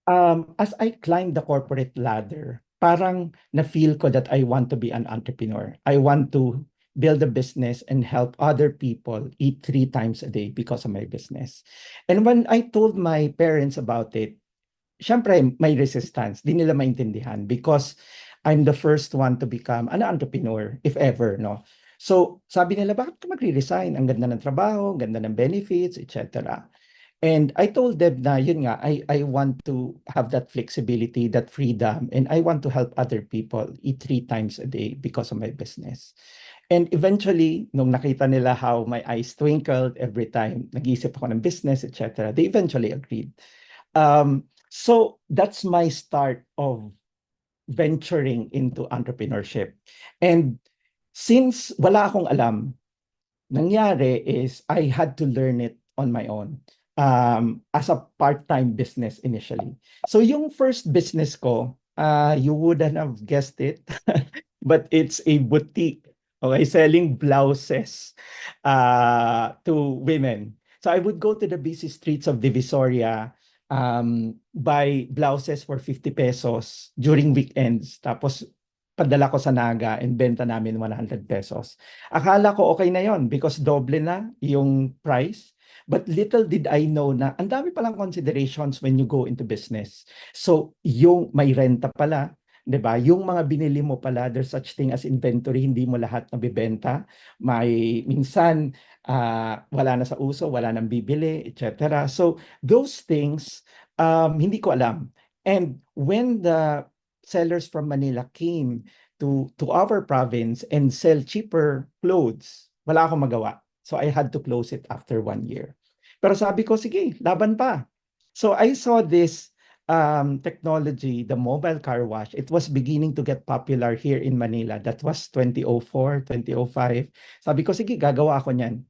As I climb the corporate ladder, parang na-feel ko that I want to be an entrepreneur. I want to build a business and help other people eat 3 times a day because of my business. And when I told my parents about it, syempre may resistance. Di nila maintindihan because I'm the first one to become an entrepreneur, if ever, no? So, sabi nila, bakit ka magre-resign? Ang ganda ng trabaho, ganda ng benefits, etc. And I told them na yun nga, I want to have that flexibility, that freedom, and I want to help other people eat 3 times a day because of my business. And eventually, nung nakita nila how my eyes twinkled every time nag-iisip ako ng business, etc., they eventually agreed. So that's my start of venturing into entrepreneurship. And since wala akong alam, nangyari is I had to learn it on my own as a part-time business initially. So yung first business ko, you wouldn't have guessed it, but it's a boutique, okay, selling blouses to women. So I would go to the busy streets of Divisoria, buy blouses for 50 pesos during weekends. Tapos padala ko sa Naga and benta namin 100 pesos. Akala ko okay na yon because doble na yung price. But little did I know na ang dami palang considerations when you go into business. So, yung may renta pala, 'di ba? Yung mga binili mo pala, there's such thing as inventory, hindi mo lahat nabibenta. May minsan wala na sa uso, wala nang bibili, etc. So, those things hindi ko alam. And when the sellers from Manila came to our province and sell cheaper clothes, wala akong magawa. So I had to close it after 1 year. Pero sabi ko, sige, laban pa. So I saw this technology, the mobile car wash. It was beginning to get popular here in Manila. That was 2004, 2005. Sabi ko, sige, gagawa ako niyan.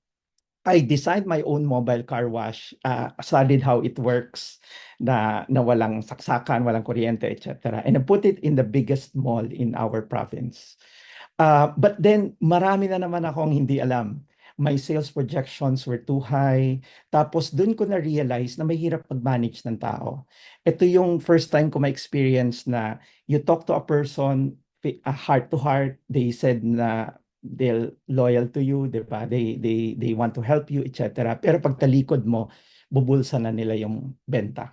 I designed my own mobile car wash, studied how it works, na walang saksakan, walang kuryente, etc. And I put it in the biggest mall in our province. But then, marami na naman akong hindi alam. My sales projections were too high. Tapos dun ko na-realize na mahirap mag-manage ng tao. Ito yung first time ko ma-experience na you talk to a person, heart to heart, they said na they're loyal to you, 'di ba? They want to help you, etc. Pero pag talikod mo, bubulsa na nila yung benta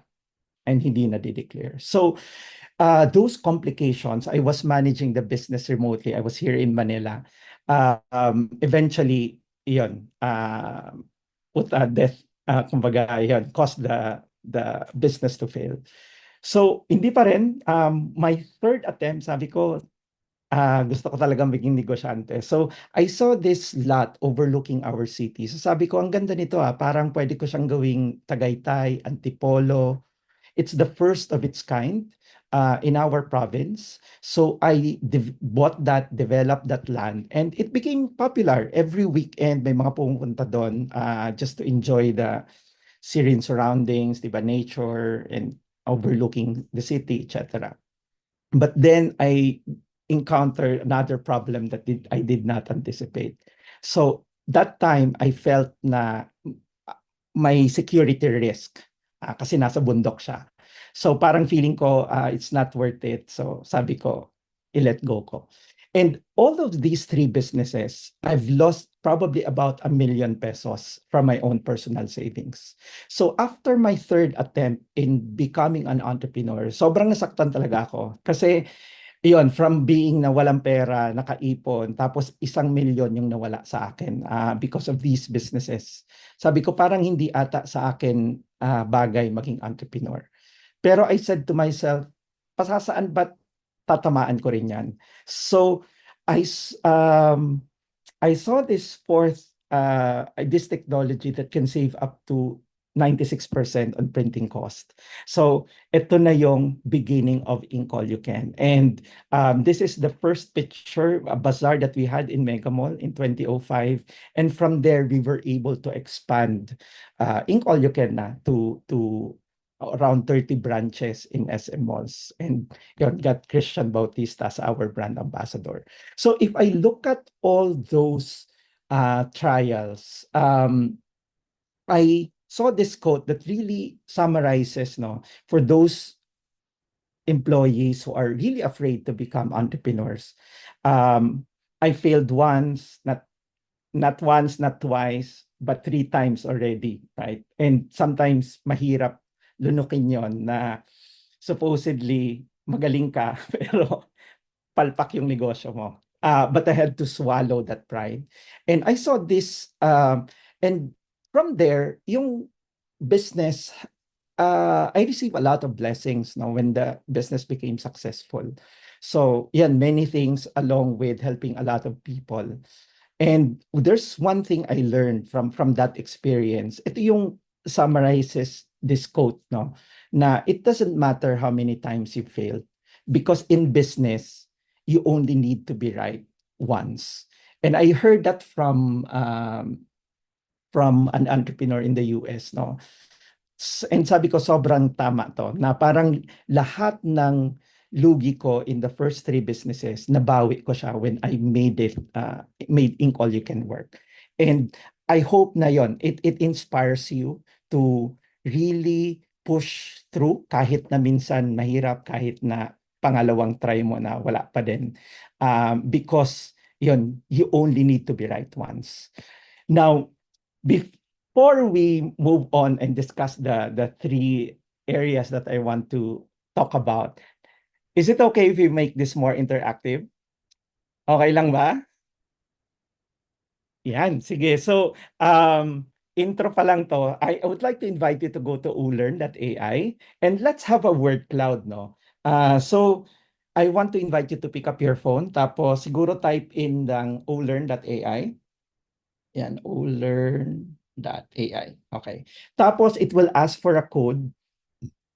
and hindi na declare. So, those complications, I was managing the business remotely. I was here in Manila. Eventually, yun, put a death, kumbaga, yun, caused the business to fail. So, hindi pa rin. My third attempt, sabi ko, gusto ko talagang maging negosyante. So, I saw this lot overlooking our city. So, sabi ko, ang ganda nito parang pwede ko siyang gawing Tagaytay, Antipolo. It's the first of its kind in our province. So, I bought that, developed that land, and it became popular. Every weekend, may mga pumupunta doon just to enjoy the serene surroundings, diba, nature, and overlooking the city, etc. But then I encountered another problem that I did not anticipate. So that time I felt na may security risk kasi nasa bundok siya. So parang feeling ko it's not worth it. So sabi ko, i-let go ko. And all of these three businesses, I've lost probably about 1 million pesos from my own personal savings. So after my third attempt in becoming an entrepreneur, sobrang nasaktan talaga ako. Kasi yun, from being na walang pera, nakaipon, tapos 1 milyon yung nawala sa akin because of these businesses. Sabi ko parang hindi ata sa akin bagay maging entrepreneur. Pero I said to myself, pasasaan ba't tatamaan ko rin yan? So I, s- um, I saw this technology that can save up to 96% on printing cost. So ito na yung beginning of Ink All You Can. And this is the first picture, a bazaar that we had in Mega Mall in 2005. And from there, we were able to expand Ink All You Can na to around 30 branches in SM malls. And yun, got Christian Bautista as our brand ambassador. So if I look at all those trials, I saw this quote that really summarizes, no, for those employees who are really afraid to become entrepreneurs. Um, I failed once, not once, not twice, but three times already, right? And sometimes mahirap lunukin yon na supposedly magaling ka, pero palpak yung negosyo mo. But I had to swallow that pride. And I saw this, and from there, yung business, I received a lot of blessings now when the business became successful. So, yan, many things along with helping a lot of people. And there's one thing I learned from that experience. Ito yung summarizes this quote, no? Na it doesn't matter how many times you failed, because in business, you only need to be right once. And I heard that from an entrepreneur in the US, no? And sabi ko sobrang tama to, na parang lahat ng lugi ko in the first three businesses, nabawi ko siya when I made Inc. All You Can Work. And I hope na yon, it inspires you to really push through kahit na minsan mahirap, kahit na pangalawang try mo na wala pa din. Because yon, you only need to be right once. Now, before we move on and discuss the three areas that I want to talk about, is it okay if we make this more interactive? Okay lang ba? Yan, sige. So, intro pa lang to. I would like to invite you to go to ulearn.ai and let's have a word cloud, no? So, I want to invite you to pick up your phone, tapos siguro type in ng ulearn.ai. Yan, ulearn.ai. Okay. Tapos it will ask for a code.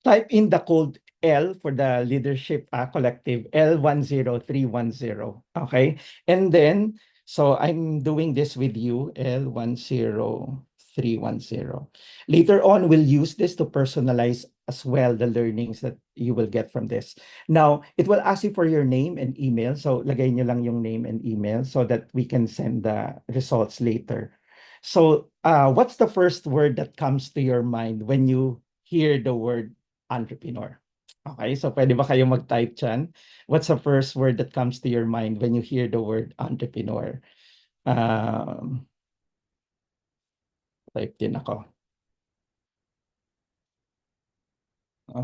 Type in the code L for the leadership collective, L10310. Okay. And then, so I'm doing this with you, L10310. Later on, we'll use this to personalize as well the learnings that you will get from this. Now, it will ask you for your name and email. So, lagay nyo lang yung name and email so that we can send the results later. So, what's the first word that comes to your mind when you hear the word entrepreneur? Okay, so pwede ba kayo mag-type dyan? What's the first word that comes to your mind when you hear the word entrepreneur? Um, Type din ako.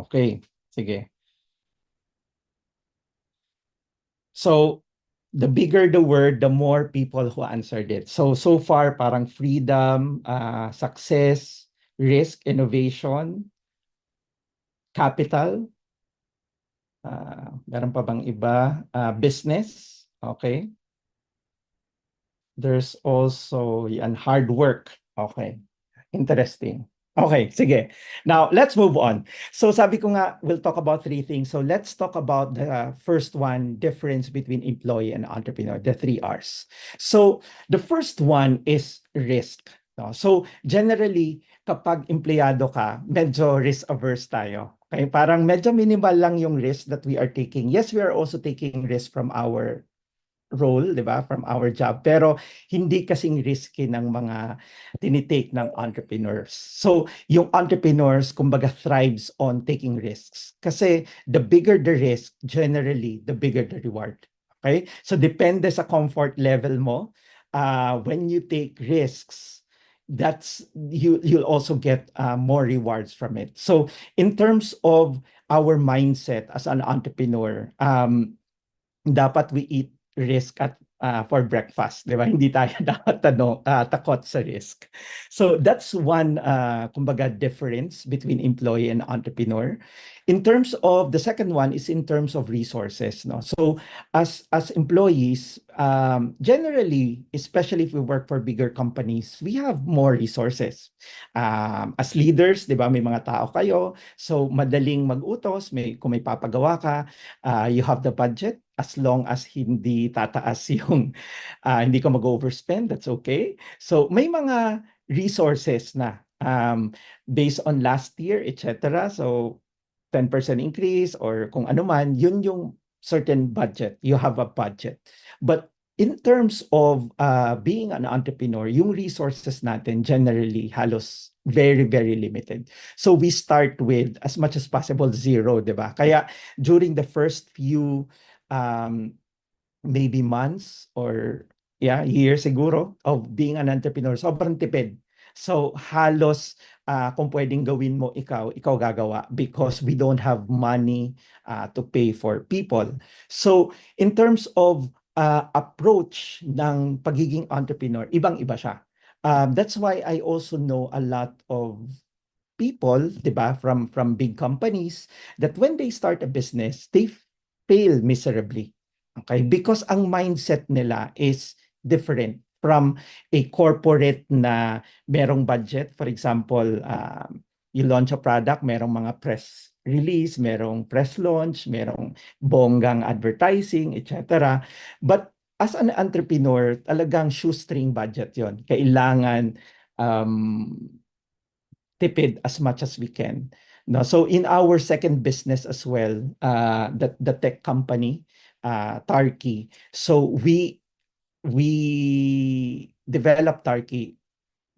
Okay, sige. So, the bigger the word, the more people who answered it. So far, parang freedom, success, risk, innovation, capital. Meron pa bang iba? Business. Okay. There's also yan, hard work. Okay. Interesting. Okay, sige. Now, let's move on. So sabi ko nga, we'll talk about three things. So let's talk about the first one, difference between employee and entrepreneur, the three R's. So the first one is risk. No? So generally, kapag empleyado ka, medyo risk averse tayo. Okay, parang medyo minimal lang yung risk that we are taking. Yes, we are also taking risk from our role, 'di ba, from our job, pero hindi kasing risky ng mga tinitake ng entrepreneurs. So, yung entrepreneurs kumbaga thrives on taking risks kasi the bigger the risk, generally the bigger the reward. Okay? So depende sa comfort level mo. When you take risks, that's you'll also get more rewards from it. So in terms of our mindset as an entrepreneur, dapat we eat risk at for breakfast, di ba? Hindi tayo dapat takot sa risk. So that's one kumbaga difference between employee and entrepreneur. In terms of the second one is in terms of resources, no? So as employees, generally, especially if we work for bigger companies, we have more resources. As leaders, di ba, may mga tao kayo, so madaling mag-utos, kung may papagawa ka, you have the budget as long as hindi tataas yung hindi ka mag-overspend, that's okay. So may mga resources na based on last year, etc. So 10% increase or kung ano man, yun yung certain budget. You have a budget. But in terms of being an entrepreneur, yung resources natin generally halos very, very limited. So we start with as much as possible zero, di ba? Kaya during the first few um, maybe months or years siguro of being an entrepreneur, sobrang tipid. So halos kung pwedeng gawin mo ikaw gagawa because we don't have money to pay for people. So in terms of approach ng pagiging entrepreneur, ibang-iba siya. That's why I also know a lot of people, 'di ba, from big companies that when they start a business, they fail miserably. Okay? Because ang mindset nila is different from a corporate na merong budget. For example, you launch a product, merong mga press release, merong press launch, merong bonggang advertising, etc. But as an entrepreneur, talagang shoestring budget 'yon. Kailangan um, tipid as much as we can. No, so in our second business as well, the tech company, Tarki. So we developed Tarki,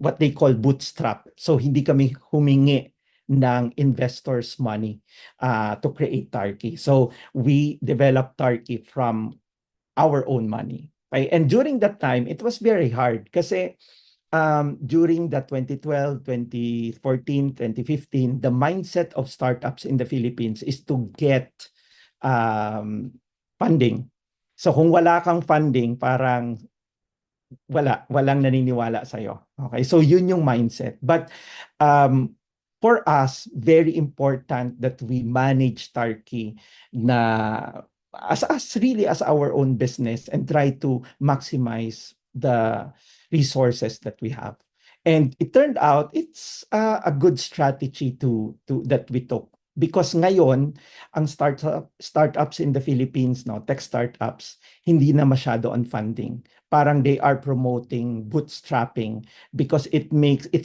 what they call bootstrap. So hindi kami humingi ng investors money to create Tarki. So we developed Tarki from our own money. Okay? And during that time, it was very hard kasi during the 2012, 2014, 2015, the mindset of startups in the Philippines is to get funding. So kung wala kang funding, parang walang naniniwala sa'yo. Okay, so yun yung mindset. But for us, very important that we manage Tarki na as our own business and try to maximize the resources that we have. And it turned out it's a good strategy to that we took because ngayon ang startups in the Philippines, no, tech startups, hindi na masyado on funding. Parang they are promoting bootstrapping because it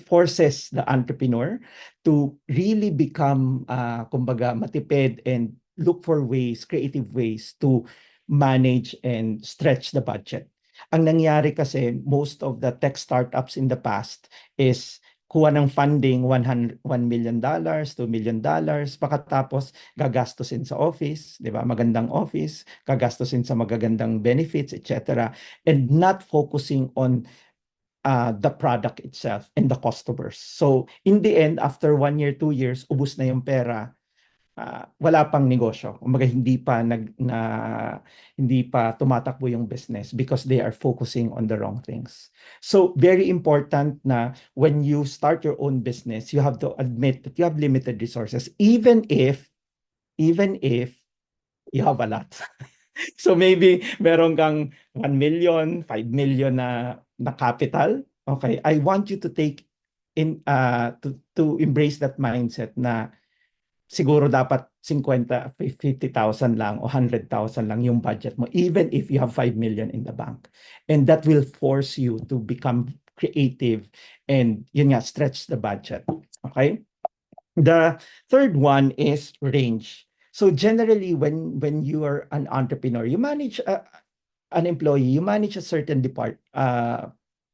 forces the entrepreneur to really become kumbaga matipid and look for ways, creative ways to manage and stretch the budget. Ang nangyari kasi, most of the tech startups in the past is kuha ng funding $1 million, $2 million, pagkatapos gagastusin sa office, 'di ba? Magandang office, gagastusin sa magagandang benefits, etc. And not focusing on the product itself and the customers. So in the end, after 1 year, 2 years, ubus na yung pera, wala pang negosyo. Kumbaga hindi pa tumatakbo yung business because they are focusing on the wrong things. So very important na when you start your own business, you have to admit that you have limited resources even if you have a lot. So maybe meron kang 1 million, 5 million na capital. Okay, I want you to take in to embrace that mindset na siguro dapat 50,000 lang o 100,000 lang yung budget mo, even if you have 5 million in the bank. And that will force you to become creative and yun nga, stretch the budget. Okay? The third one is range. So generally, when you are an entrepreneur, you manage an employee, you manage a certain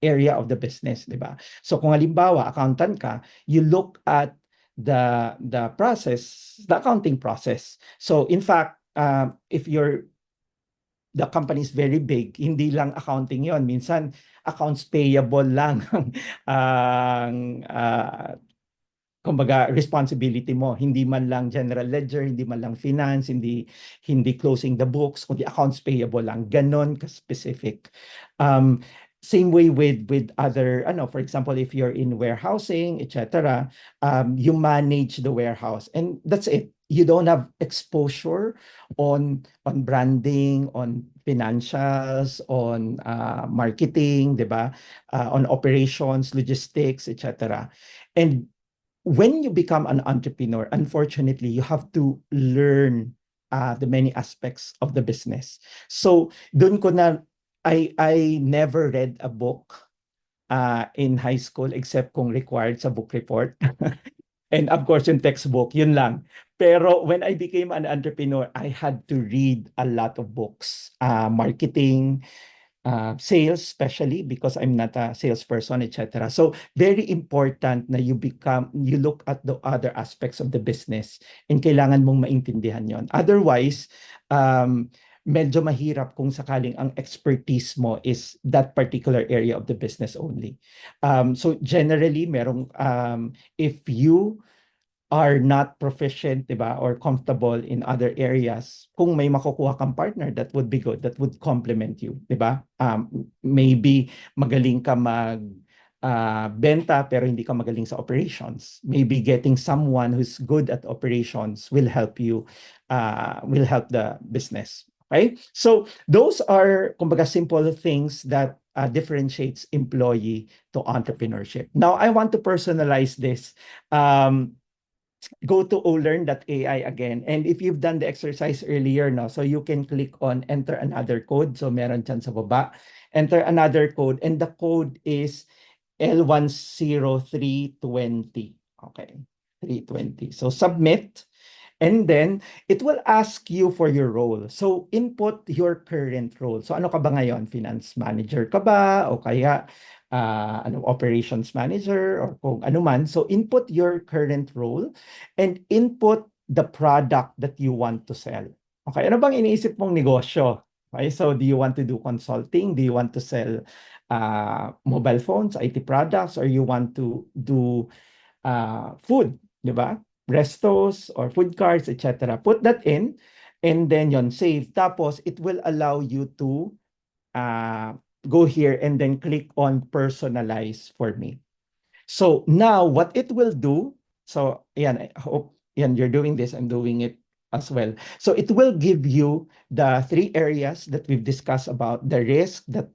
area of the business, di ba? So kung halimbawa, accountant ka, you look at the accounting process. So in fact, if the company is very big, hindi lang accounting yon. Minsan, accounts payable lang ang kumbaga responsibility mo, hindi man lang general ledger, hindi man lang finance, hindi closing the books, kundi accounts payable lang, ganon ka-specific. Same way with other for example, if you're in warehousing, etc., you manage the warehouse and that's it. You don't have exposure on branding, on financials, on marketing, 'di ba? On operations, logistics, etc. And when you become an entrepreneur, unfortunately, you have to learn the many aspects of the business. So, dun ko na, I never read a book in high school except kung required sa book report. And of course, yung textbook, yun lang. Pero when I became an entrepreneur, I had to read a lot of books, marketing, sales, especially because I'm not a salesperson, etc. So very important na you look at the other aspects of the business and kailangan mong maintindihan yon. Otherwise, medyo mahirap kung sakaling ang expertise mo is that particular area of the business only. So generally, if you are not proficient, 'di ba, or comfortable in other areas, kung may makukuha kang partner, that would be good. That would complement you, 'di ba? Maybe magaling ka benta pero hindi ka magaling sa operations. Maybe getting someone who's good at operations will help will help the business. Okay? So those are kumbaga simple things that differentiates employee to entrepreneurship. Now I want to personalize this. Go to olearn.ai again. And if you've done the exercise earlier, no, so you can click on enter another code. So meron dyan sa baba. Enter another code. And the code is L10320. Okay, 320. So submit. And then, it will ask you for your role. So, input your current role. So, ano ka ba ngayon? Finance manager ka ba? O kaya, operations manager? Or kung ano man. So, input your current role and input the product that you want to sell. Okay, ano bang iniisip mong negosyo? Okay, so do you want to do consulting? Do you want to sell mobile phones, IT products? Or you want to do food, di ba? Restos or food carts, etc. Put that in and then yon save. Tapos it will allow you to go here and then click on personalize for me. So now what it will do, so yan, I hope yan, you're doing this, I'm doing it as well. So it will give you the three areas that we've discussed about: the risk, the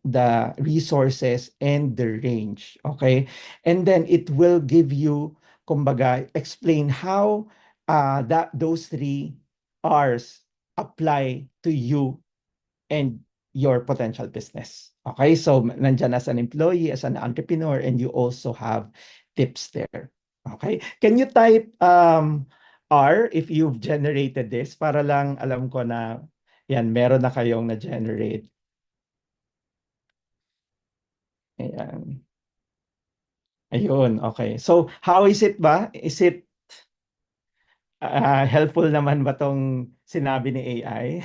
resources, and the range. Okay? And then it will give you, kumbaga, explain how those three R's apply to you and your potential business. Okay, so nandyan as an employee, as an entrepreneur, and you also have tips there. Okay, can you type R if you've generated this para lang alam ko na yan, meron na kayong na-generate. Ayan. Ayun, okay. So, how is it ba? Is it helpful naman ba tong sinabi ni AI?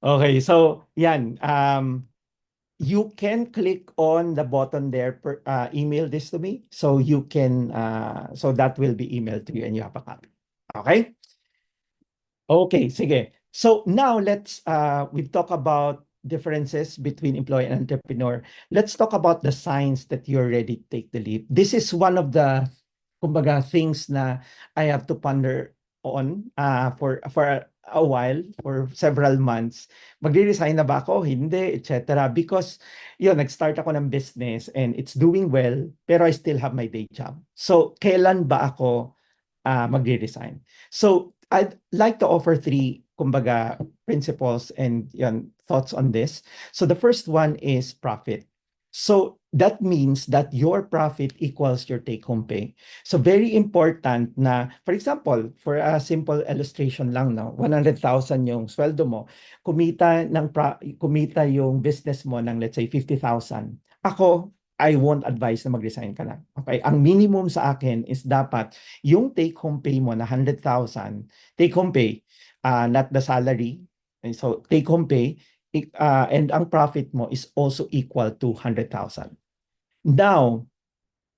Okay, so yan. You can click on the button there, email this to me, so you can, so that will be emailed to you and you have a copy. Okay? Okay, sige. So now we've talked about differences between employee and entrepreneur. Let's talk about the signs that you're ready to take the leap. This is one of the, kumbaga, things na I have to ponder on for a while, for several months. Magre-resign na ba ako? Hindi, etc. Because, nag-start ako ng business and it's doing well, pero I still have my day job. So, kailan ba ako magre-resign? So, I'd like to offer three, kumbaga, principles and thoughts on this. So the first one is profit. So that means that your profit equals your take-home pay. So very important na, for example, for a simple illustration lang, no, 100,000 yung sweldo mo, kumita yung business mo ng, let's say, 50,000. Ako, I won't advise na mag-resign ka lang. Okay? Ang minimum sa akin is dapat yung take-home pay mo na 100,000, take-home pay, not the salary. And so take-home pay, and ang profit mo is also equal to 100,000. Now,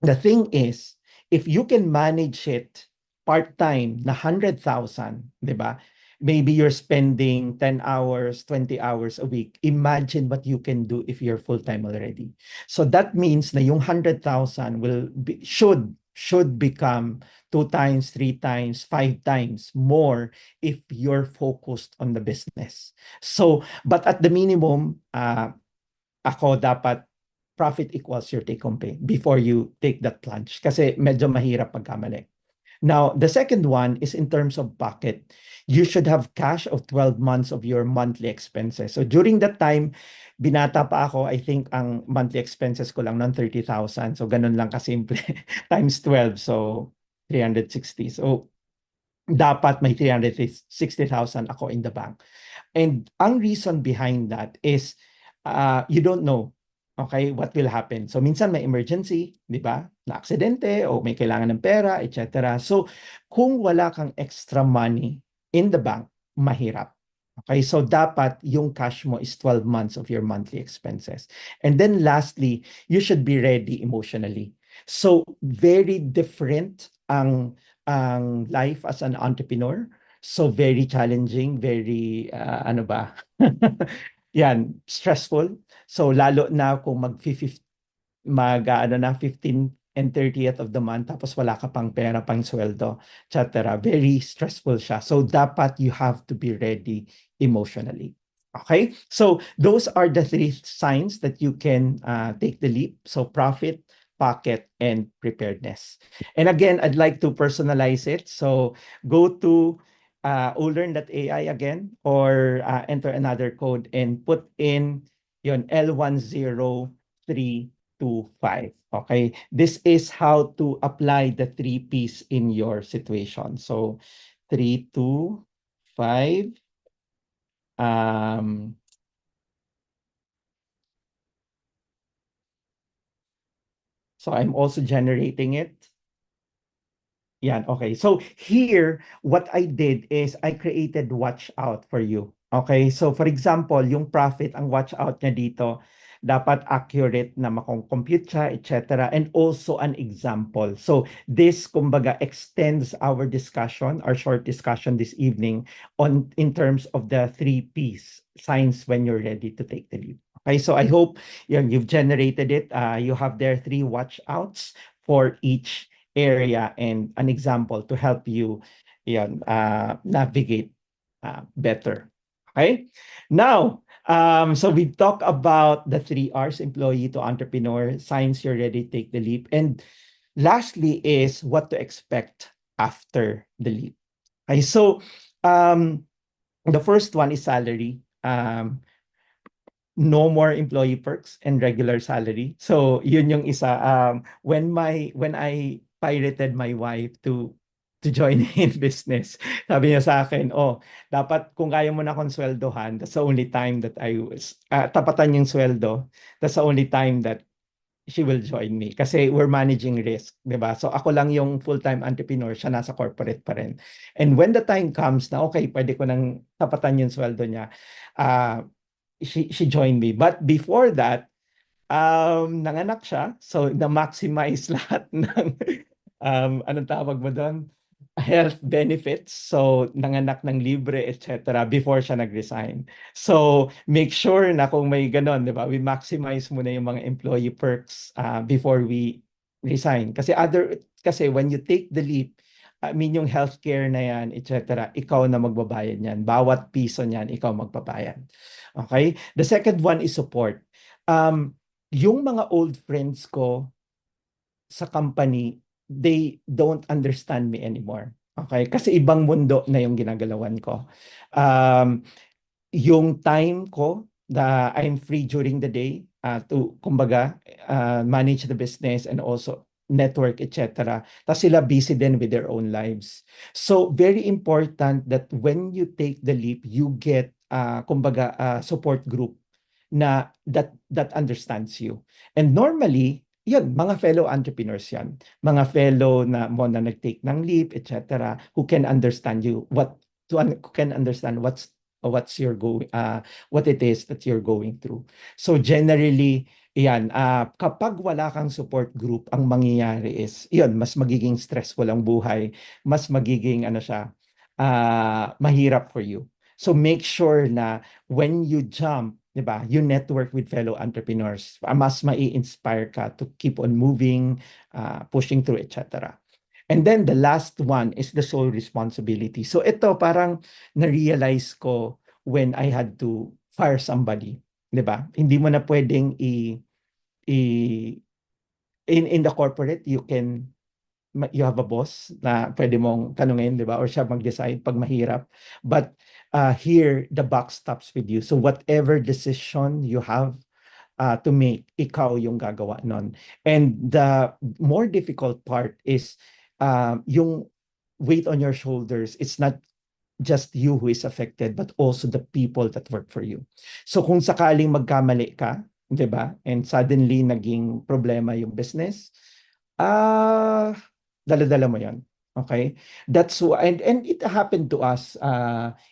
the thing is, if you can manage it part-time na 100,000, di ba? Maybe you're spending 10 hours, 20 hours a week. Imagine what you can do if you're full-time already. So that means na yung 100,000 should become 2 times, 3 times, 5 times more if you're focused on the business. So, but at the minimum, ako dapat profit equals your take-home pay before you take that plunge. Kasi medyo mahirap pagkamali. Now, the second one is in terms of pocket. You should have cash of 12 months of your monthly expenses. So during that time, binata pa ako, I think ang monthly expenses ko lang ng 30,000. So ganun lang kasimple times 12. So 360. So dapat may 360,000 ako in the bank. And ang reason behind that is you don't know, okay, what will happen. So minsan may emergency, di ba? Na aksidente o may kailangan ng pera, etc. So kung wala kang extra money in the bank, mahirap. Okay, so dapat yung cash mo is 12 months of your monthly expenses. And then lastly, you should be ready emotionally. So very different ang life as an entrepreneur. So very challenging, very ano ba? Yan, stressful. So lalo na kung ano na 15 and 30th of the month tapos wala ka pang pera pang sweldo, etc. Very stressful siya. So dapat you have to be ready emotionally. Okay? So those are the three signs that you can take the leap. So profit, pocket, and preparedness. And again, I'd like to personalize it. So go to Olearn.ai again or enter another code and put in yon L10325. Okay, this is how to apply the three P's in your situation. So 325. Um, so I'm also generating it. Yan, okay. So here, what I did is I created watch out for you. Okay, so for example, yung profit, ang watch out niya dito, dapat accurate na makompute siya, etc. And also an example. So this, kumbaga, extends our discussion, our short discussion this evening in terms of the three P's, signs when you're ready to take the leap. Okay, so I hope you've generated it. You have there three watch outs for each area and an example to help you navigate better. Okay? Now, so we talked about the 3 R's, employee to entrepreneur, signs you're ready to take the leap. And lastly is what to expect after the leap. Okay, so the first one is salary. No more employee perks and regular salary. So yun yung isa. When I pirated my wife to join in business, sabi niya sa akin, oh, dapat kung kaya mo na akong sweldohan, that's the only time that I was, tapatan yung sweldo, that's the only time that she will join me. Kasi we're managing risk, di ba? So ako lang yung full-time entrepreneur, siya nasa corporate pa rin. And when the time comes na, okay, pwede ko nang tapatan yung sweldo niya, uh, she joined me. But before that, nanganak siya. So na-maximize lahat ng anong tawag mo doon? Health benefits. So nanganak ng libre, etc. before siya nag-resign. So make sure na kung may ganon, di ba? We maximize muna yung mga employee perks before we resign. Kasi when you take the leap, I mean yung healthcare na yan, etc., ikaw na magbabayad niyan. Bawat piso niyan, ikaw magbabayad. Okay? The second one is support. Yung mga old friends ko sa company, they don't understand me anymore. Okay? Kasi ibang mundo na yung ginagalawan ko. Yung time ko, I'm free during the day to, kumbaga, manage the business and also network, etc. Tapos sila busy din with their own lives. So, very important that when you take the leap, you get, kumbaga, support group na that understands you. And normally, yun, mga fellow entrepreneurs yan. Mga fellow na mo na nag-take ng leap, etc. who can understand you, who can understand what's your what it is that you're going through. So generally, yan, kapag wala kang support group, ang mangyayari is, yun, mas magiging stressful ang buhay, mas magiging, ano siya, mahirap for you. So make sure na when you jump, di ba, you network with fellow entrepreneurs, mas mai-inspire ka to keep on moving, pushing through, etc. And then the last one is the sole responsibility. So ito parang na-realize ko when I had to fire somebody, 'di ba? Hindi mo na pwedeng i in the corporate you have a boss na pwede mong tanungin, 'di ba? Or siya mag-decide pag mahirap. But here the buck stops with you. So whatever decision you have to make, ikaw yung gagawa nun. And the more difficult part is yung weight on your shoulders. It's not just you who is affected, but also the people that work for you. So kung sakaling magkamali ka, di ba? And suddenly naging problema yung business, dala-dala mo yon. Okay? That's why, and it happened to us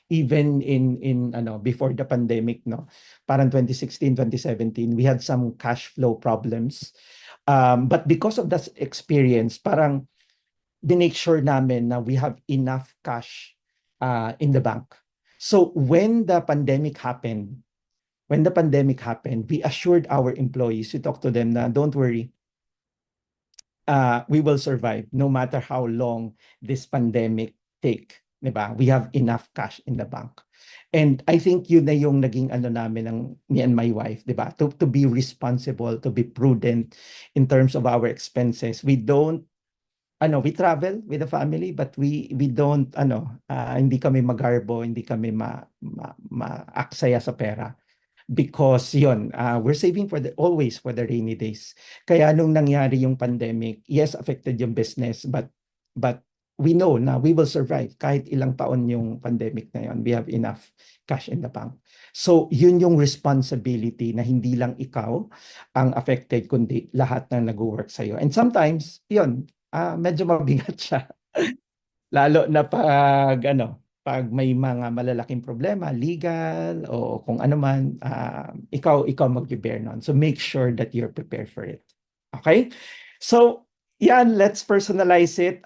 even in before the pandemic, no. Parang 2016, 2017, we had some cash flow problems. But because of that experience, parang make sure namin na we have enough cash in the bank. So when the pandemic happened, we assured our employees, we talked to them na don't worry, we will survive no matter how long this pandemic take. Diba? We have enough cash in the bank. And I think yun na yung naging ano namin ng me and my wife, diba? To be responsible, to be prudent in terms of our expenses. We don't we travel with the family but we don't hindi kami magarbo, hindi kami maaksaya sa pera because yon we're saving for the always for the rainy days. Kaya nung nangyari yung pandemic, yes, affected yung business but we know na we will survive kahit ilang taon yung pandemic na yon. We have enough cash in the bank. So yun yung responsibility na hindi lang ikaw ang affected kundi lahat na nag-work sa iyo. And sometimes yun medyo mabigat siya. Lalo na pag may mga malalaking problema, legal o kung ano man, ikaw mag-bear nun. So make sure that you're prepared for it. Okay? So, yan, let's personalize it.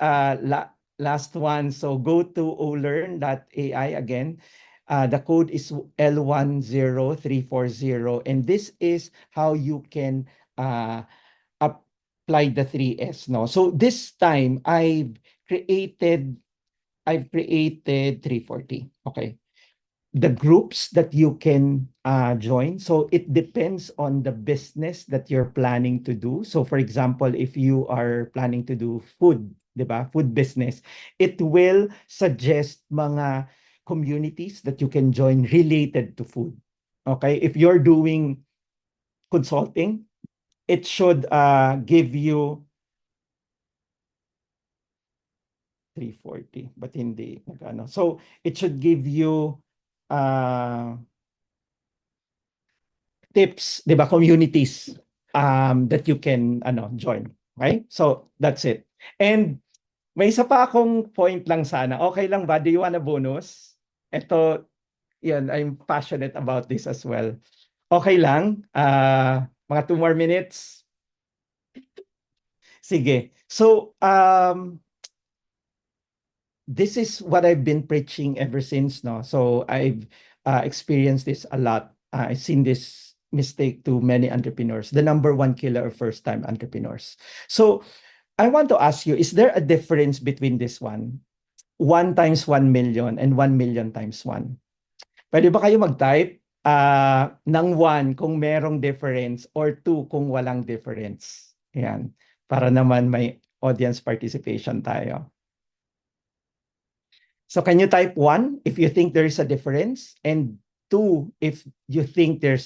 Last one. So go to olearn.ai again. The code is L10340 and this is how you can apply the 3S, no? So this time I've created 340. Okay. The groups that you can join. So it depends on the business that you're planning to do. So for example, if you are planning to do food, diba? Food business, it will suggest mga communities that you can join related to food. Okay. If you're doing consulting, it should give you 340 but hindi nagano. So it should give you tips, 'di ba, communities that you can join. Okay? So that's it. And may isa pa akong point lang sana. Okay lang ba? Do you want a bonus? Ito, yan, I'm passionate about this as well. Okay lang? Mga 2 more minutes? Sige. So, this is what I've been preaching ever since, no? So I've experienced this a lot. I've seen this mistake to many entrepreneurs. The number one killer of first-time entrepreneurs. So I want to ask you, is there a difference between this one? 1 times 1 million and 1 million times 1. Pwede ba kayo mag-type ng 1 kung merong difference or 2 kung walang difference? Yan. Para naman may audience participation tayo. So can you type 1 if you think there is a difference and 2 if you think they're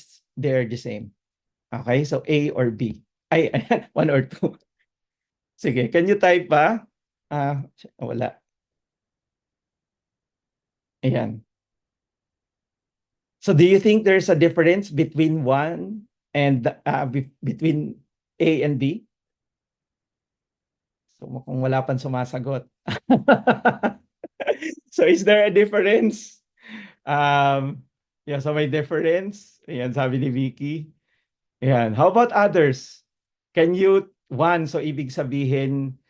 the same? Okay, so A or B. Ay, 1 or 2. Sige, can you type ba? Wala. Ayan. So do you think there's a difference between 1 and between A and B? So mukhang wala pang sumasagot. So is there a difference? Yeah, so may difference. Ayan, sabi ni Vicky. Ayan. How about others? Can you, 1, so ibig sabihin,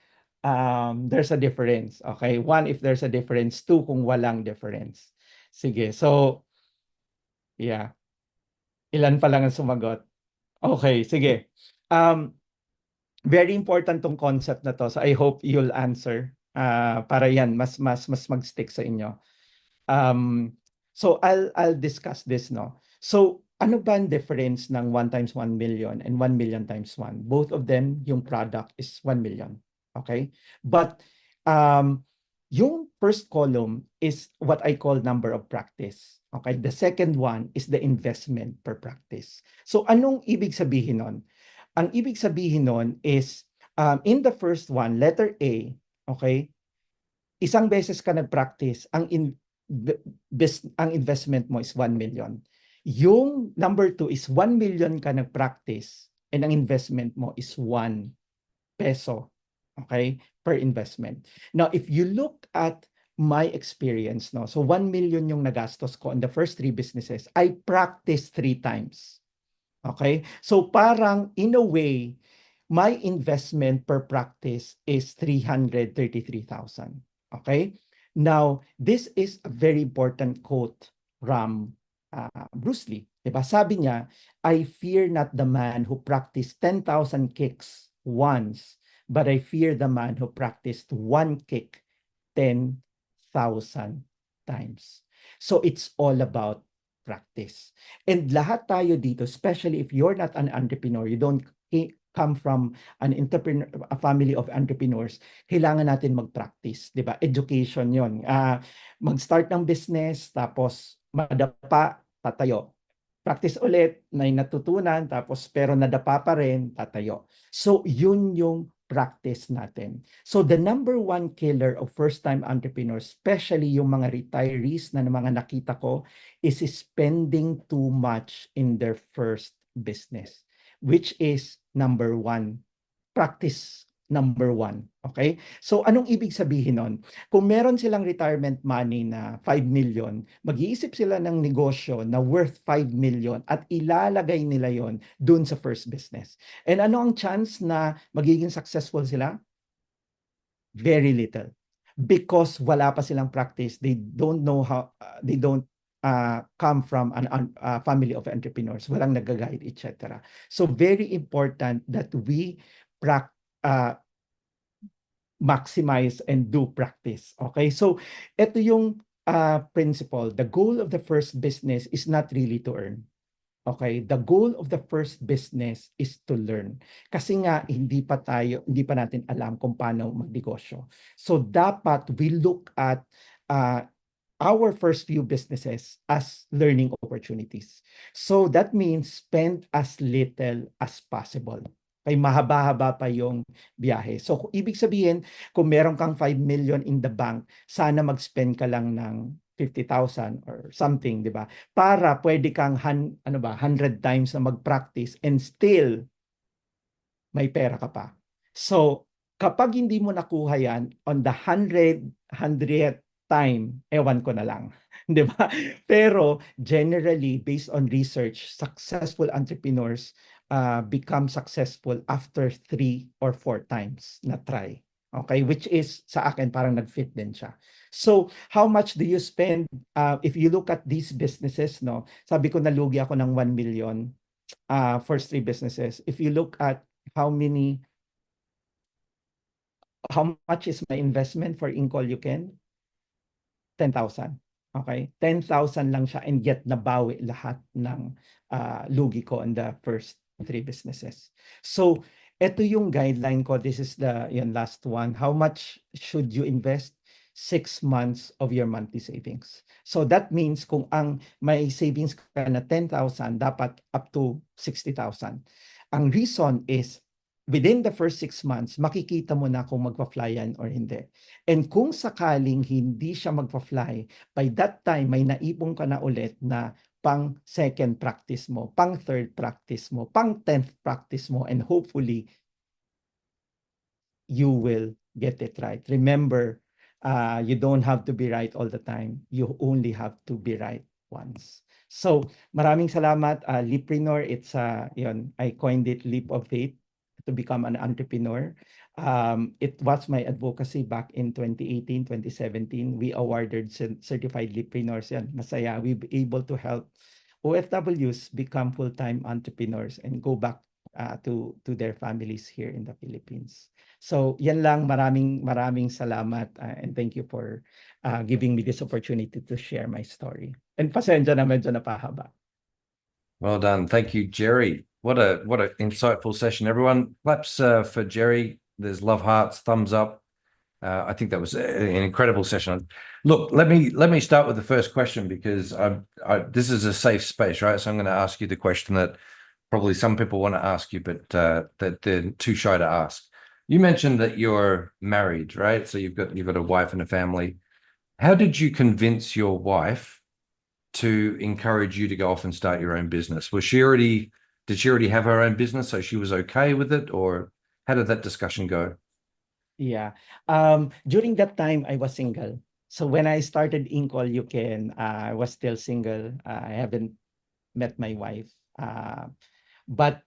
there's a difference. Okay, 1 if there's a difference, 2 kung walang difference. Sige, so, yeah. Ilan pa lang ang sumagot? Okay, sige. Very important tong concept na to. So I hope you'll answer. Para yan, mas mag-stick sa inyo. So I'll discuss this, no. So ano ba ang difference ng 1 times 1 million and 1 million times 1? Both of them, yung product is 1 million. Okay? But yung first column is what I call number of practice. Okay? The second one is the investment per practice. So anong ibig sabihin nun? Ang ibig sabihin nun is in the first one, letter A, okay? isang beses ka nag-practice, ang investment mo is 1 million. Yung number 2 is 1 million ka nag-practice and ang investment mo is 1 peso, okay, per investment. Now, if you look at my experience, no, so 1 million yung nagastos ko on the first 3 businesses, I practiced 3 times. Okay? So parang in a way, my investment per practice is 333,000. Okay? Now, this is a very important quote from Bruce Lee. Diba? Sabi niya, I fear not the man who practiced 10,000 kicks once, but I fear the man who practiced one kick 10,000 times. So it's all about practice. And lahat tayo dito, especially if you're not an entrepreneur, you don't come from a family of entrepreneurs, kailangan natin mag-practice, 'di ba? Education 'yon. Mag-start ng business, tapos madapa, tatayo. Practice ulit, may natutunan, tapos pero nadapa pa rin, tatayo. So, yun yung practice natin. So, the number one killer of first-time entrepreneurs, especially yung mga retirees na mga nakita ko, is spending too much in their first business, which is number one. Practice number one. Okay? So, anong ibig sabihin nun? Kung meron silang retirement money na 5 million, mag-iisip sila ng negosyo na worth 5 million at ilalagay nila yon dun sa first business. And ano ang chance na magiging successful sila? Very little. Because wala pa silang practice. They don't know how, they don't come from a family of entrepreneurs. Walang nag-guide, etc. So very important that we maximize and do practice. Okay? So ito yung principle. The goal of the first business is not really to earn. Okay, the goal of the first business is to learn. Kasi nga hindi pa natin alam kung paano magnegosyo. So dapat we look at our first few businesses as learning opportunities. So that means spend as little as possible. Kay mahaba-haba pa yung biyahe. So ibig sabihin, kung meron kang 5 million in the bank, sana mag-spend ka lang ng 50,000 or something, 'di ba? Para pwede kang 100 times na mag-practice and still may pera ka pa. So, kapag hindi mo nakuha yan on the 100th time, ewan ko na lang. 'Di ba? Pero generally, based on research, successful entrepreneurs become successful after 3 or 4 times na try. Okay? Which is, sa akin, parang nag-fit din siya. So, how much do you spend? If you look at these businesses, no, sabi ko nalugi ako ng 1 million first 3 businesses. If you look at how much is my investment for Incol You Can? 10,000. Okay? 10,000 lang siya and yet nabawi lahat ng lugi ko in the first 3 businesses. So, ito yung guideline ko. This is the last one. How much should you invest? 6 months of your monthly savings. So that means kung ang may savings ka na 10,000, dapat up to 60,000. Ang reason is within the first 6 months, makikita mo na kung magpa-fly yan or hindi. And kung sakaling hindi siya magpa-fly, by that time, may naipon ka na ulit na pang second practice mo, pang third practice mo, pang 10th practice mo, and hopefully, you will get it right. Remember, you don't have to be right all the time. You only have to be right once. So, maraming salamat, Leapreneur. It's I coined it Leap of Faith to become an entrepreneur. It was my advocacy back in 2018, 2017. We awarded certified Leapreneurs. Yan, masaya. We be able to help OFWs become full-time entrepreneurs and go back to their families here in the Philippines. So, yan lang. Maraming salamat and thank you for giving me this opportunity to share my story. And pasensya na medyo napahaba. Well done. Thank you, Jerry. What a insightful session, everyone. Claps for Jerry. There's love hearts, thumbs up. I think that was an incredible session. Look, let me start with the first question because this is a safe space, right? So I'm going to ask you the question that probably some people want to ask you, but that they're too shy to ask. You mentioned that you're married, right? So you've got a wife and a family. How did you convince your wife to encourage you to go off and start your own business? Did she already have her own business, so she was okay with it, or how did that discussion go? Yeah. During that time, I was single. So when I started Ink All You Can, I was still single. I haven't met my wife. But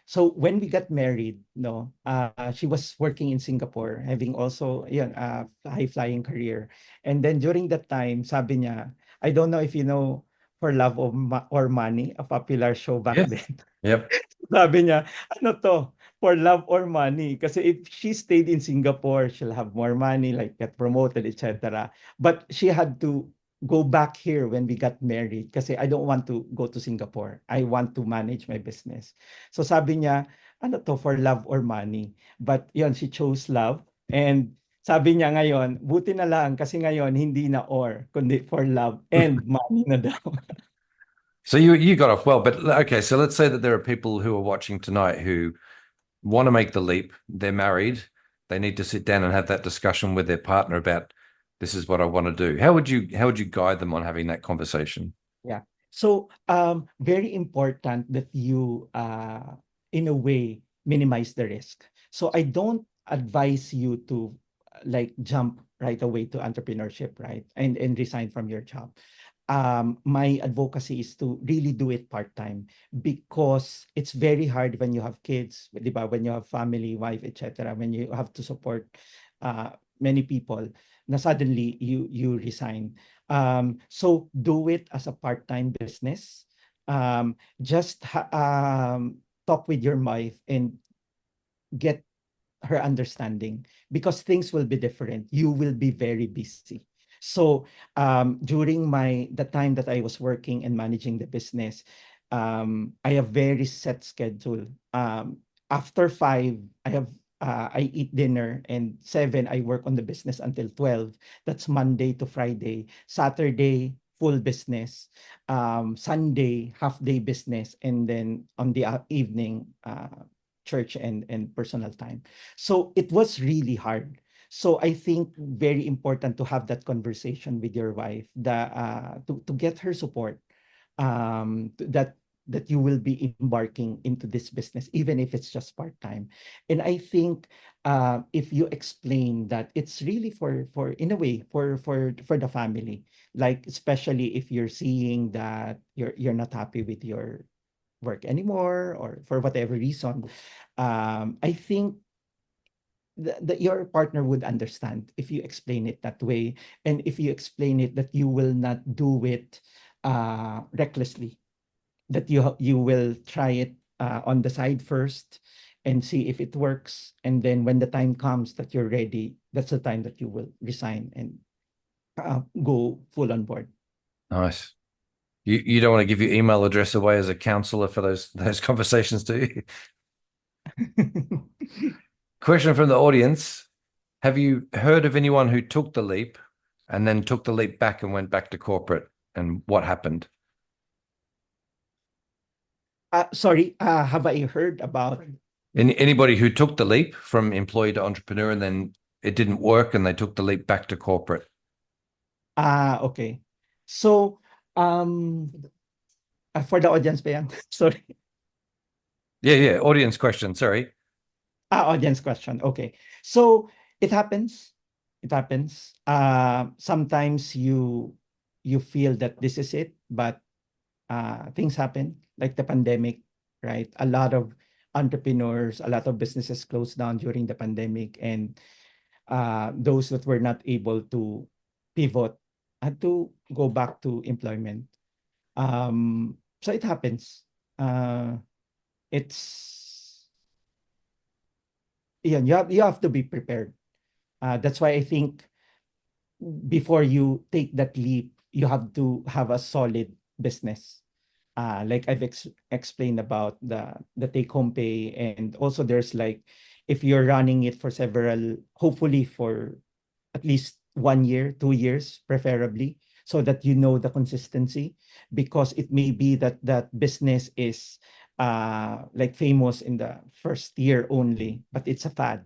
so when we got married, no, she was working in Singapore, having also yun, high flying career. And then during that time, sabi niya, I don't know if you know For Love or Money, a popular show back Yeah. then. Yep. Sabi niya, ano to, for love or money? Kasi if she stayed in Singapore, she'll have more money, like get promoted, etc. But she had to go back here when we got married kasi I don't want to go to Singapore. I want to manage my business. So sabi niya, ano to, for love or money? But yon, she chose love. And sabi niya ngayon, buti na lang kasi ngayon hindi na or, kundi for love and money na daw. So you got off well, but okay, so let's say that there are people who are watching tonight who want to make the leap. They're married. They need to sit down and have that discussion with their partner about this is what I want to do. How would you guide them on having that conversation? Yeah. So, very important that you, in a way, minimize the risk. So I don't advise you to like jump right away to entrepreneurship, right? And resign from your job. My advocacy is to really do it part-time because it's very hard when you have kids, di ba? When you have family, wife, etc. When you have to support many people, na suddenly you resign. So do it as a part-time business. Just talk with your wife and get her understanding because things will be different. You will be very busy. So during the time that I was working and managing the business, I have very set schedule. After 5, I eat dinner, and 7 I work on the business until 12. That's Monday to Friday. Saturday full business. Sunday half day business, and then on the evening church and personal time. So it was really hard. So I think very important to have that conversation with your wife, to get her support, that you will be embarking into this business, even if it's just part-time. And I think if you explain that it's really for in a way for the family, like especially if you're seeing that you're not happy with your work anymore or for whatever reason, I think that your partner would understand if you explain it that way, and if you explain it that you will not do it recklessly, that you will try it on the side first and see if it works, and then when the time comes that you're ready, that's the time that you will resign and go full on board. Nice. You don't want to give your email address away as a counselor for those conversations, do you? Question from the audience. Have you heard of anyone who took the leap and then took the leap back and went back to corporate, and what happened? Sorry, have I heard about? Anybody who took the leap from employee to entrepreneur and then it didn't work and they took the leap back to corporate? Okay. So, for the audience pa yan? Sorry. Yeah. Audience question. Sorry. Audience question. Okay. So it happens. It happens. Sometimes you feel that this is it, but things happen, like the pandemic, right? A lot of entrepreneurs, a lot of businesses closed down during the pandemic, and those that were not able to pivot had to go back to employment. So it happens. It's Yeah, you have to be prepared. That's why I think before you take that leap, you have to have a solid business. Like I've explained about the take home pay, and also there's like if you're running it for several, hopefully for at least 1 year, 2 years, preferably, so that you know the consistency, because it may be that that business is like famous in the first year only, but it's a fad,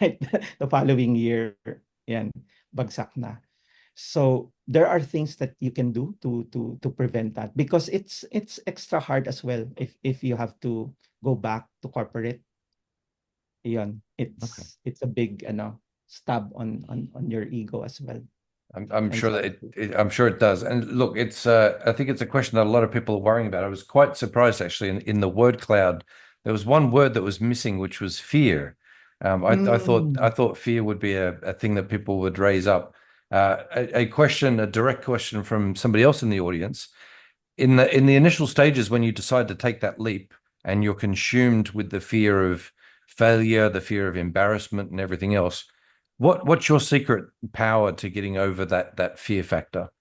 right? The following year, yan, bagsak na. So there are things that you can do to prevent that, because it's extra hard as well if you have to go back to corporate. Yan, Okay. it's a big stab on your ego as well. I'm sure that Anxiety. I'm sure it does. And look, it's I think it's a question that a lot of people are worrying about. I was quite surprised actually in the word cloud. There was one word that was missing, which was fear. I Mm. thought fear would be a thing that people would raise up. A question, a direct question from somebody else in the audience. In the initial stages when you decide to take that leap and you're consumed with the fear of failure, the fear of embarrassment and everything else, what's your secret power to getting over that fear factor?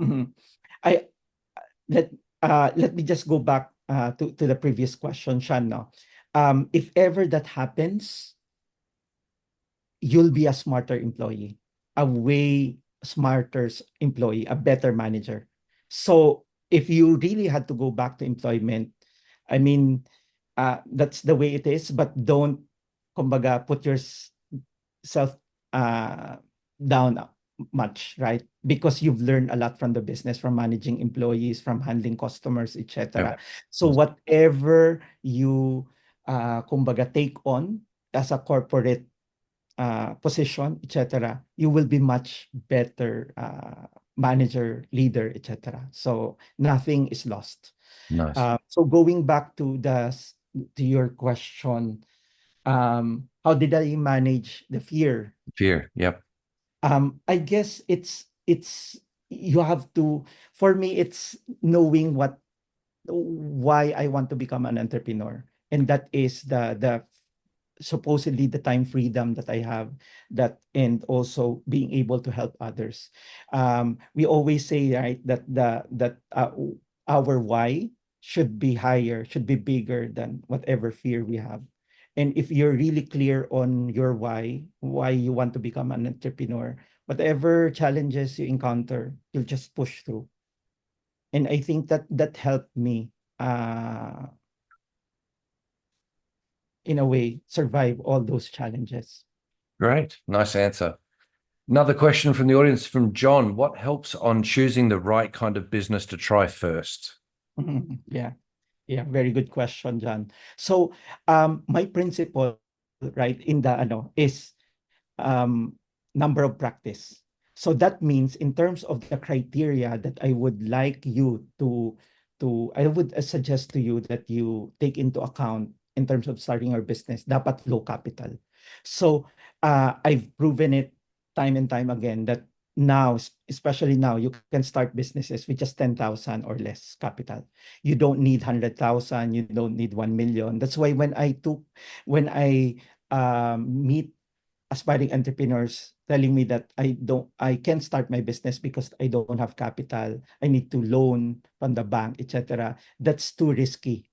Mhm. I let me just go back to the previous question, Sean. No? If ever that happens, you'll be a smarter employee, a way smarter employee, a better manager. So if you really had to go back to employment, I mean, that's the way it is, but don't, kumbaga, put yourself down much, right? Because you've learned a lot from the business, from managing employees, from handling customers, Yeah. etc. So whatever you, kumbaga, take on as a corporate position, etc., you will be much better manager, leader, etc. So nothing is lost. Nice. So going back to your question, how did I manage the fear? Fear. Yep. I guess it's you have to. For me, it's knowing why I want to become an entrepreneur, and that is the supposedly the time freedom that I have, that, and also being able to help others. We always say, right, that our why should be higher, should be bigger than whatever fear we have. And if you're really clear on your why you want to become an entrepreneur, whatever challenges you encounter, you'll just push through. And I think that helped me, uh, in a way, survive all those challenges. Great. Nice answer. Another question from the audience from John. What helps on choosing the right kind of business to try first? Yeah. Yeah, very good question, John. So, my principle, right, in the is um number of practice. So that means in terms of the criteria that I would like you I would suggest to you that you take into account in terms of starting your business, dapat low capital. So, I've proven it time and time again that now, especially now, you can start businesses with just 10,000 or less capital. You don't need 100,000, you don't need 1 million. That's why when I meet aspiring entrepreneurs telling me that I can't start my business because I don't have capital, I need to loan from the bank, etc. That's too risky.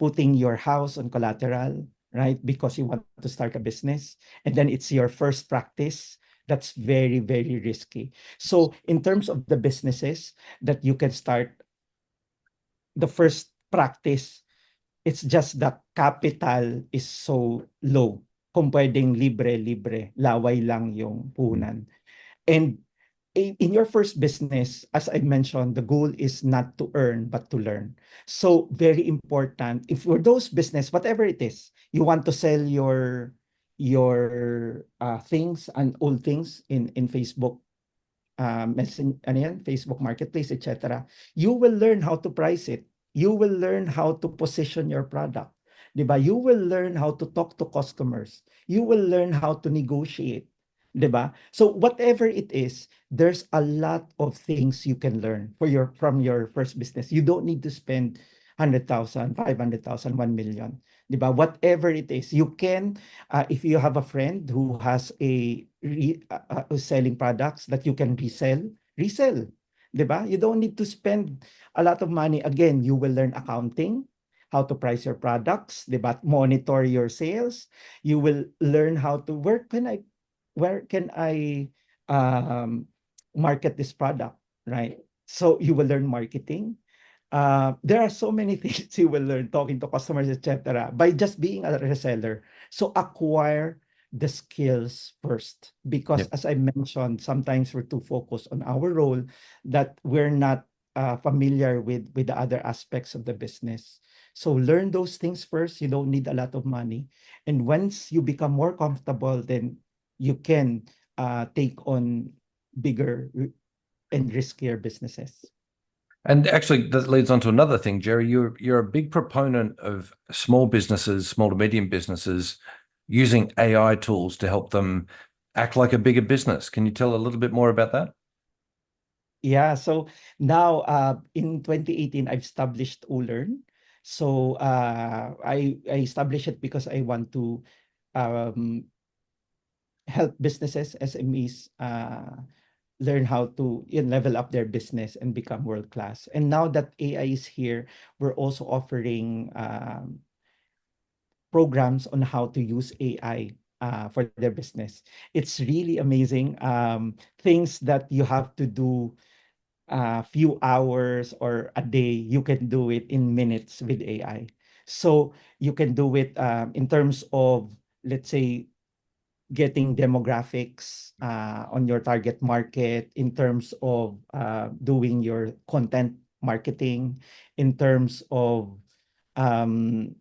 Putting your house on collateral, right? Because you want to start a business, and then it's your first practice. That's very, very risky. So in terms of the businesses that you can start, the first practice, it's just that capital is so low. Kung pwedeng libre-libre, laway lang yung puhunan. And in your first business, as I mentioned, the goal is not to earn, but to learn. So very important, if for those business, whatever it is, you want to sell your things and old things in Facebook, Facebook Marketplace, etc. You will learn how to price it. You will learn how to position your product. 'Di ba? You will learn how to talk to customers. You will learn how to negotiate. 'Di ba? So whatever it is, there's a lot of things you can learn from your first business. You don't need to spend 100,000, 500,000, 1 million. 'Di ba? Whatever it is, you can, if you have a friend who has selling products that you can resell. 'Di ba? You don't need to spend a lot of money. Again, you will learn accounting, how to price your products, 'di ba? Monitor your sales. You will learn how to where can I um, market this product, right? So you will learn marketing. there are so many things you will learn talking to customers, etc., by just being a reseller. So acquire the skills first, because Yep. as I mentioned, sometimes we're too focused on our role that we're not familiar with the other aspects of the business. So learn those things first. You don't need a lot of money, and once you become more comfortable, then you can take on and riskier businesses. And actually, that leads on to another thing, Jerry. You're a big proponent of small businesses, small to medium businesses, using AI tools to help them act like a bigger business. Can you tell a little bit more about that? Yeah, so now in 2018, I've established Ulearn. So I established it because I want to um, help businesses, SMEs, learn how to level up their business and become world class. And now that AI is here, we're also offering programs on how to use AI for their business. It's really amazing. Things that you have to do a few hours or a day, you can do it in minutes with AI. So you can do it in terms of, let's say, getting demographics on your target market, in terms of doing your content marketing, in terms of um,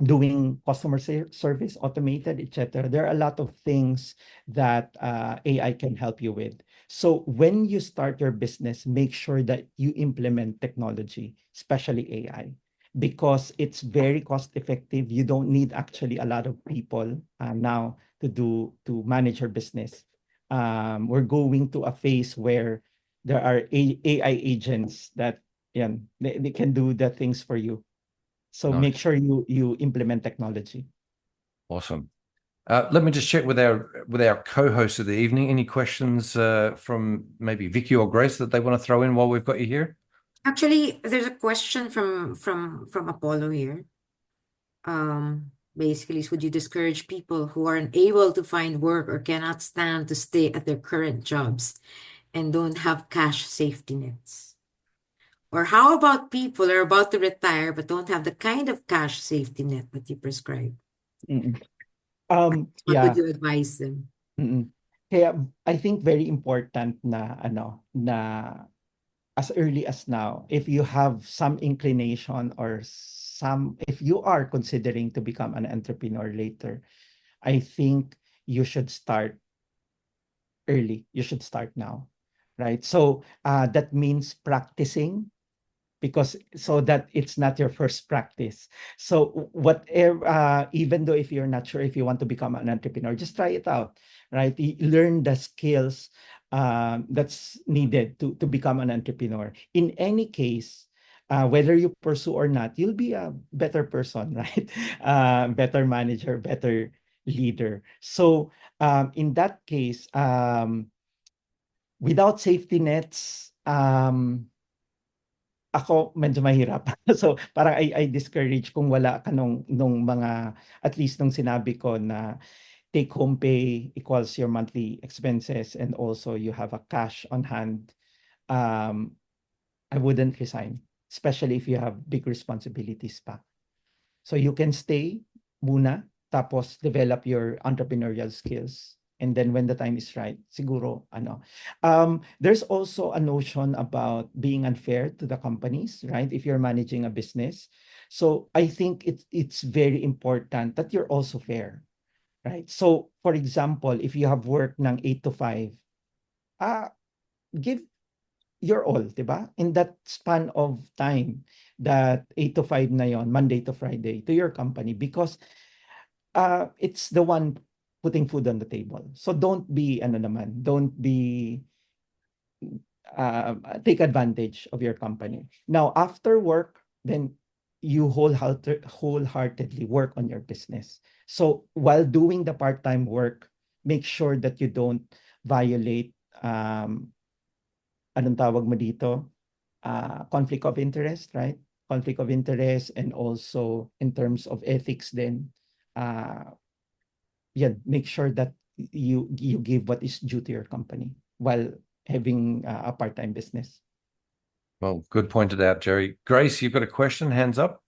doing customer service automated, etc. There are a lot of things that AI can help you with. So when you start your business, make sure that you implement technology, especially AI, because it's very cost effective. You don't need actually a lot of people now to manage your business. We're going to a phase where there are AI agents that they can do the things for you. So make Nice. sure you implement technology. Awesome. Let me just check with our co-host of the evening. Any questions from maybe Vicky or Grace that they want to throw in while we've got you here? Actually, there's a question from Apollo here. Basically, would you discourage people who are unable to find work or cannot stand to stay at their current jobs and don't have cash safety nets? Or how about people who are about to retire but don't have the kind of cash safety net that you prescribe? Mm-mm. What would Yeah. you advise them? Mm-mm. Kaya I think very important na as early as now, if you have some inclination or if you are considering to become an entrepreneur later, I think you should start early. You should start now, right? So that means practicing, because so that it's not your first practice. So whatever, even though if you're not sure if you want to become an entrepreneur, just try it out, right? Learn the skills that's needed to become an entrepreneur. In any case, whether you pursue or not, you'll be a better person, right? Better manager, better leader. So in that case, without safety nets, ako medyo mahirap. So, parang I discourage kung wala ka nung mga, at least nung sinabi ko na take home pay equals your monthly expenses and also you have a cash on hand, um, I wouldn't resign, especially if you have big responsibilities pa. So you can stay muna, tapos develop your entrepreneurial skills. And then when the time is right, siguro, there's also a notion about being unfair to the companies, right? If you're managing a business. So I think it's very important that you're also fair, right? So for example, if you have work ng 8 to 5, give your all, 'di ba? In that span of time, that 8 to 5 na yon, Monday to Friday, to your company, because it's the one putting food on the table. So don't be take advantage of your company. Now, after work, then you wholeheartedly work on your business. So while doing the part-time work, make sure that you don't violate anong tawag mo dito? Conflict of interest, right? Conflict of interest, and also in terms of ethics then, uh, make sure that you give what is due to your company while having a part-time business. Well, good pointed out, Jerry. Grace, you've got a question, hands up.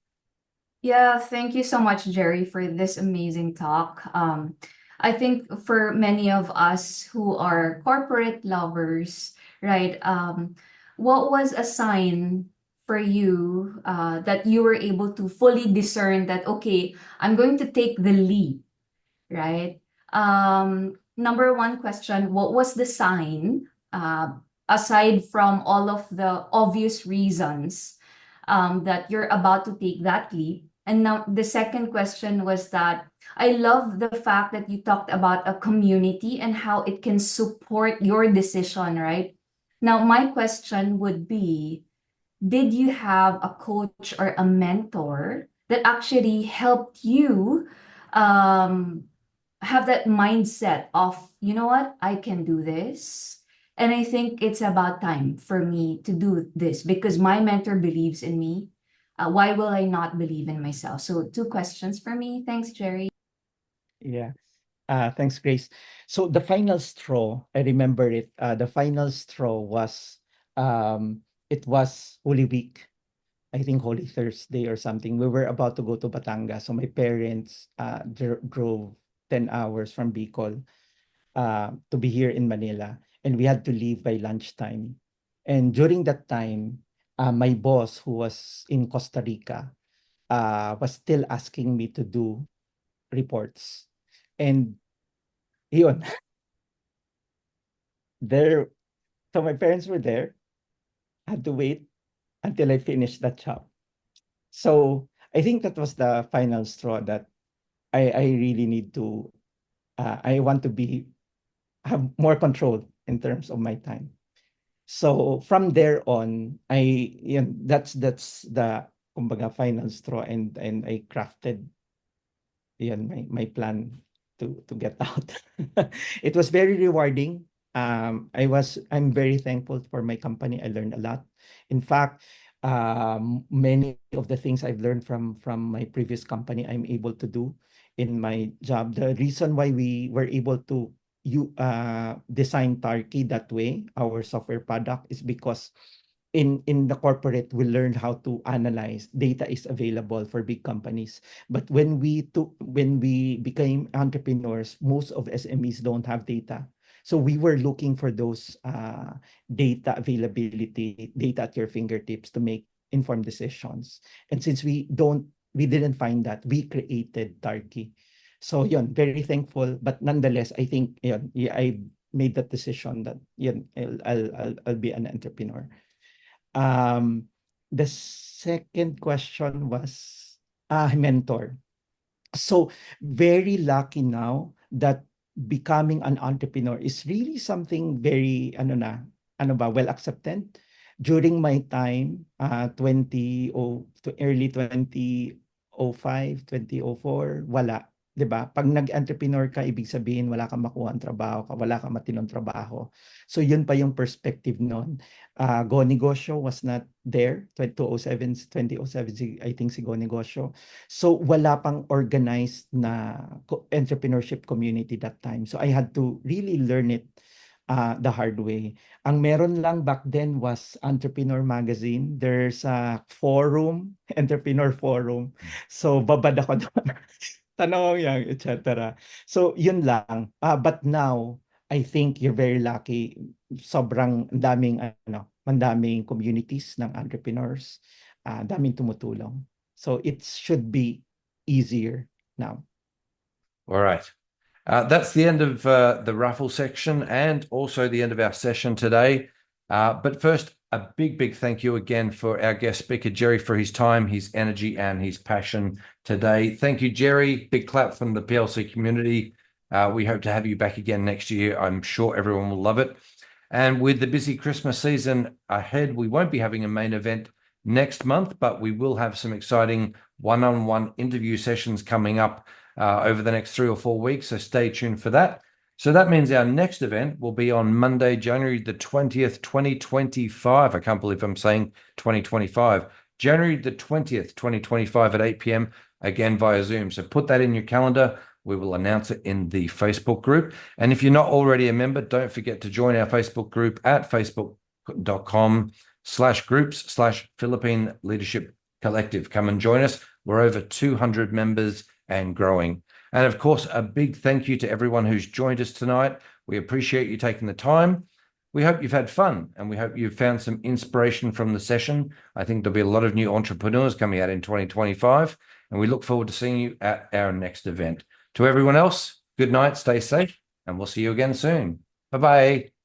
Yeah, thank you so much, Jerry, for this amazing talk. I think for many of us who are corporate lovers, right, what was a sign for you that you were able to fully discern that, okay, I'm going to take the leap, right? Number one question, what was the sign, aside from all of the obvious reasons, that you're about to take that leap? And now the second question was that I love the fact that you talked about a community and how it can support your decision, right? Now, my question would be, did you have a coach or a mentor that actually helped you um, have that mindset of, you know what, I can do this. And I think it's about time for me to do this because my mentor believes in me. Why will I not believe in myself? So, two questions for me. Thanks, Jerry. Yeah. Thanks, Grace. So the final straw, I remember it. The final straw was it was Holy Week. I think Holy Thursday or something. We were about to go to Batangas. So my parents drove 10 hours from Bicol to be here in Manila. And we had to leave by lunchtime. And during that time, my boss, who was in Costa Rica, was still asking me to do reports. And yun, there, so my parents were there. I had to wait until I finished that job. So I think that was the final straw that I really need to I want to be have more control in terms of my time. So from there on, that's the kumbaga final straw, and I crafted my plan to get out. It was very rewarding. I'm very thankful for my company. I learned a lot. In fact, many of the things I've learned from my previous company, I'm able to do in my job. The reason why we were able to design Tarky that way, our software product, is because in the corporate we learned how to analyze data is available for big companies, but when we became entrepreneurs, most of SMEs don't have data. So we were looking for those data availability, data at your fingertips to make informed decisions. And since we didn't find that, we created Tarky. So yun, very thankful, but nonetheless, I think yun, yeah, I made that decision that yun, I'll be an entrepreneur. The second question was mentor. So very lucky now that becoming an entrepreneur is really something very well accepted. During my time, 20 to early 2005, 2004, wala. 'Di ba? Pag nag-entrepreneur ka, ibig sabihin wala kang makuha ang trabaho, wala kang matinong trabaho. So yun pa yung perspective noon. Go Negosyo was not there. 2007, I think si Go Negosyo. So wala pang organized na entrepreneurship community that time. So I had to really learn it the hard way. Ang meron lang back then was Entrepreneur Magazine. There's a forum, Entrepreneur Forum. So babad ako doon. Tanong yan, etc. So yun lang. But now, I think you're very lucky. Sobrang daming communities ng entrepreneurs. Daming tumutulong. So it should be easier now. All right. That's the end of the raffle section and also the end of our session today. But first, a big thank you again for our guest speaker, Jerry, for his time, his energy, and his passion today. Thank you, Jerry. Big clap from the PLC community. We hope to have you back again next year. I'm sure everyone will love it. And with the busy Christmas season ahead, we won't be having a main event next month, but we will have some exciting one-on-one interview sessions coming up over the next 3 or 4 weeks. So stay tuned for that. So that means our next event will be on Monday, January the 20th, 2025. I can't believe I'm saying 2025. January the 20th, 2025 at 8 p.m. again via Zoom. So put that in your calendar. We will announce it in the Facebook group. And if you're not already a member, don't forget to join our Facebook group at facebook.com/ facebook.com/groups/Philippine Leadership Collective. Come and join us. We're over 200 members and growing. And of course, a big thank you to everyone who's joined us tonight. We appreciate you taking the time. We hope you've had fun, and we hope you've found some inspiration from the session. I think there'll be a lot of new entrepreneurs coming out in 2025, and we look forward to seeing you at our next event. To everyone else, good night, stay safe, and we'll see you again soon. Bye-bye.